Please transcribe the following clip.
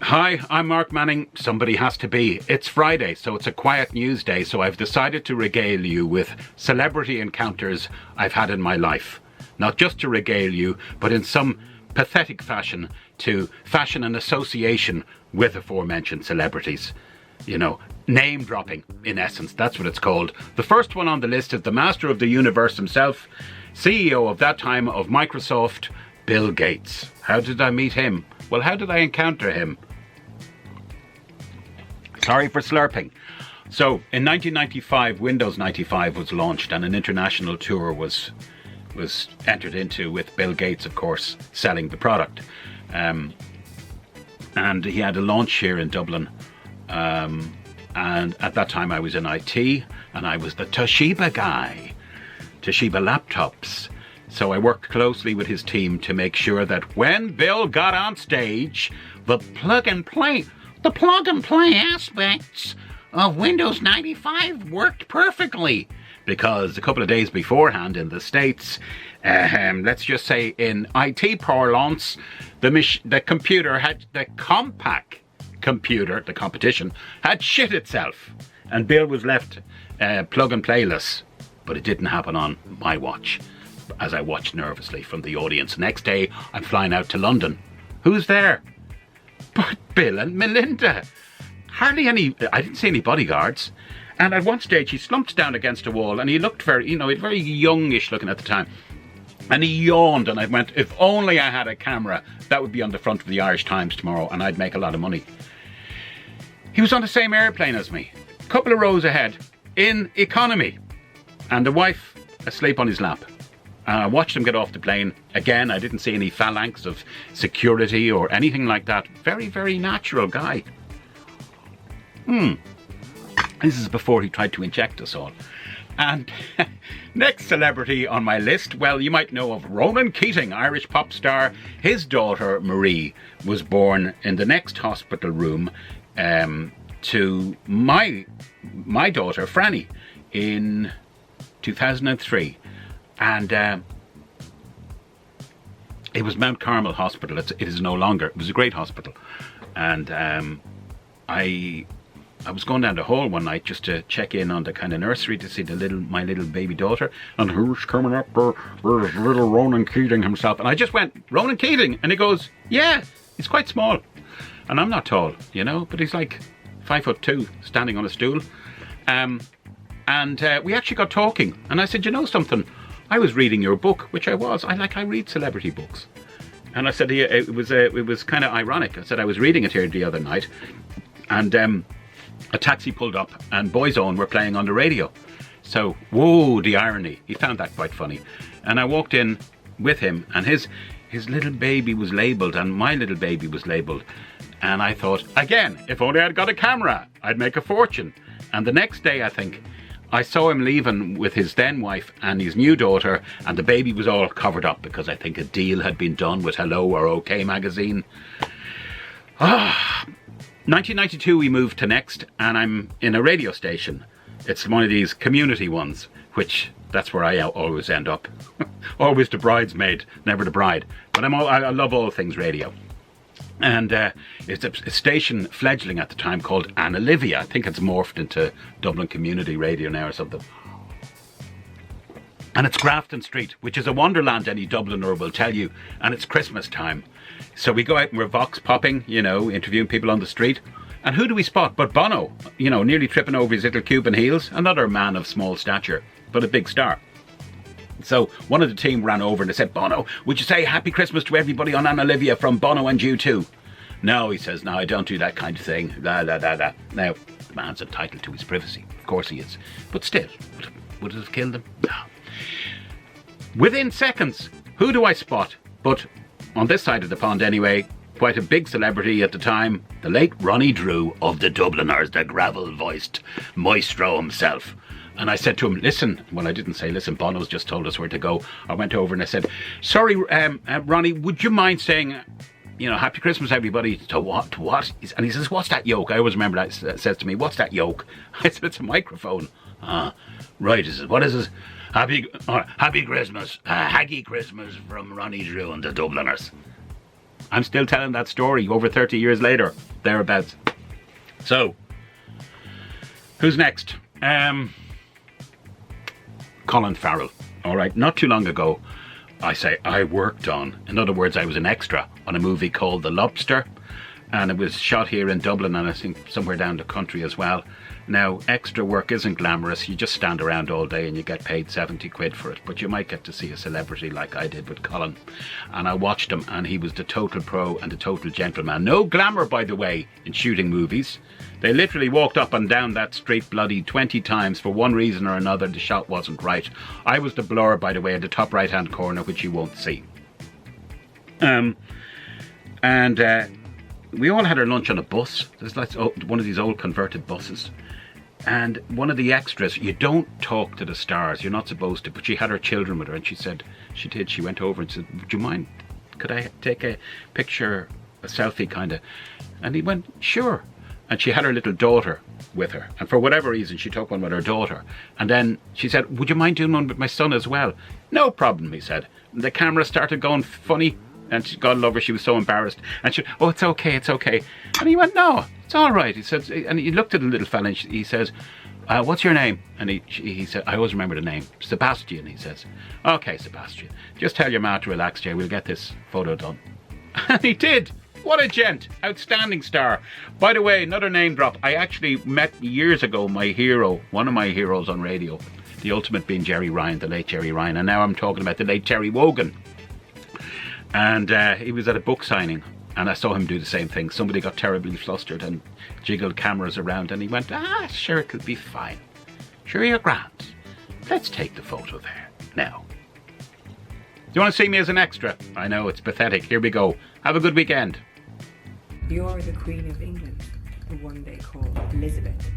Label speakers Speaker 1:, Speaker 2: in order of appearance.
Speaker 1: Hi, I'm Mark Manning. Somebody has to be. It's Friday, so it's a quiet news day, so I've decided to regale you with celebrity encounters I've had in my life. Not just to regale you, but in some pathetic fashion to fashion an association with aforementioned celebrities. You know, name dropping, in essence, that's what it's called. The first one on the list is the master of the universe himself, CEO of that time of Microsoft, Bill Gates. How did I meet him? Well, how did I encounter him? Sorry for slurping. So, in 1995, Windows 95 was launched and an international tour was entered into with Bill Gates, of course, selling the product. And he had a launch here in Dublin. And at that time I was in IT and I was the Toshiba guy. Toshiba laptops. So I worked closely with his team to make sure that when Bill got on stage, the plug and play aspects of Windows 95 worked perfectly. Because a couple of days beforehand in the States, let's just say in IT parlance, the computer had, the Compaq computer, the competition, had shit itself. And Bill was left plug and playless. But it didn't happen on my watch, as I watched nervously from the audience. Next day, I'm flying out to London. Who's there? But Bill and Melinda. Hardly any, I didn't see any bodyguards. And at one stage, he slumped down against a wall and he looked very, very youngish looking at the time. And he yawned and I went, if only I had a camera, that would be on the front of the Irish Times tomorrow and I'd make a lot of money. He was on the same airplane as me, a couple of rows ahead, in economy. And the wife asleep on his lap. And I watched him get off the plane. Again, I didn't see any phalanx of security or anything like that. Very, very natural guy. This is before he tried to inject us all. And next celebrity on my list, well, you might know of Ronan Keating, Irish pop star. His daughter, Marie, was born in the next hospital room to my daughter, Franny, in 2003. And it was Mount Carmel Hospital. It is no longer. It was a great hospital. And I was going down the hall one night just to check in on the kind of nursery to see my little baby daughter. And who's coming up there? There's little Ronan Keating himself. And I just went, Ronan Keating? And he goes, yeah, he's quite small. And I'm not tall, but he's like 5'2", standing on a stool. And we actually got talking. And I said, you know something? I was reading your book, which I was. I read celebrity books. And I said, it was kind of ironic. I said, I was reading it here the other night. And a taxi pulled up and Boyzone were playing on the radio. So, whoa, the irony. He found that quite funny. And I walked in with him and his little baby was labelled and my little baby was labelled. And I thought, again, if only I'd got a camera, I'd make a fortune. And the next day, I think, I saw him leaving with his then wife and his new daughter, and the baby was all covered up because I think a deal had been done with Hello or OK magazine. 1992 we moved to Next, and I'm in a radio station. It's one of these community ones, which that's where I always end up. Always the bridesmaid, never the bride. But I love all things radio. And it's a station fledgling at the time called Anna Livia. I think it's morphed into Dublin Community Radio now or something. And it's Grafton Street, which is a wonderland, any Dubliner will tell you. And it's Christmas time. So we go out and we're vox popping, interviewing people on the street. And who do we spot but Bono, nearly tripping over his little Cuban heels. Another man of small stature, but a big star. So one of the team ran over and they said, Bono, would you say Happy Christmas to everybody on Anna Livia from Bono and you too? No, he says, no, I don't do that kind of thing. Now, the man's entitled to his privacy. Of course he is. But still, would it have killed him? No. Within seconds, who do I spot? But on this side of the pond anyway, quite a big celebrity at the time, the late Ronnie Drew of the Dubliners, the gravel-voiced maestro himself. And I said to him, listen, well, I didn't say, listen, Bono's just told us where to go. I went over and I said, sorry, Ronnie, would you mind saying, Happy Christmas, everybody, to what? To what? And he says, what's that yoke? I always remember that says to me, what's that yoke? I said, it's a microphone. Right, he says, what is it? Happy Christmas, Haggy Christmas from Ronnie Drew and the Dubliners. I'm still telling that story over 30 years later. thereabouts. So, who's next? Colin Farrell. All right, not too long ago, I worked on, in other words, I was an extra on a movie called The Lobster, and it was shot here in Dublin and I think somewhere down the country as well. Now, extra work isn't glamorous. You just stand around all day and you get paid 70 quid for it, but you might get to see a celebrity like I did with Colin. And I watched him and he was the total pro and the total gentleman. No glamour, by the way, in shooting movies. They literally walked up and down that street bloody 20 times for one reason or another. The shot wasn't right. I was the blur, by the way, in the top right hand corner, which you won't see. We all had our lunch on a bus. There's like one of these old converted buses. And one of the extras, you don't talk to the stars, you're not supposed to, but she had her children with her and she said, she did, she went over and said, would you mind, could I take a picture, a selfie kind of? And he went, sure. And she had her little daughter with her. And for whatever reason, she took one with her daughter. And then she said, would you mind doing one with my son as well? No problem, he said. And the camera started going funny. And she, God love her, she was so embarrassed. And she, oh, it's okay, it's okay. And he went, no, it's all right. He said, and he looked at the little fella and he says, what's your name? And he said, I always remember the name, Sebastian, he says. Okay, Sebastian, just tell your ma to relax, Jay, we'll get this photo done. And he did. What a gent, outstanding star. By the way, another name drop. I actually met years ago my hero, one of my heroes on radio, the ultimate being Jerry Ryan, the late Jerry Ryan. And now I'm talking about the late Terry Wogan. And he was at a book signing and I saw him do the same thing. Somebody got terribly flustered and jiggled cameras around and he went, sure, it'll be fine. Sure, you're grand. Let's take the photo there. Now, do you want to see me as an extra? I know, it's pathetic. Here we go. Have a good weekend.
Speaker 2: You're the Queen of England, the one they call Elizabeth.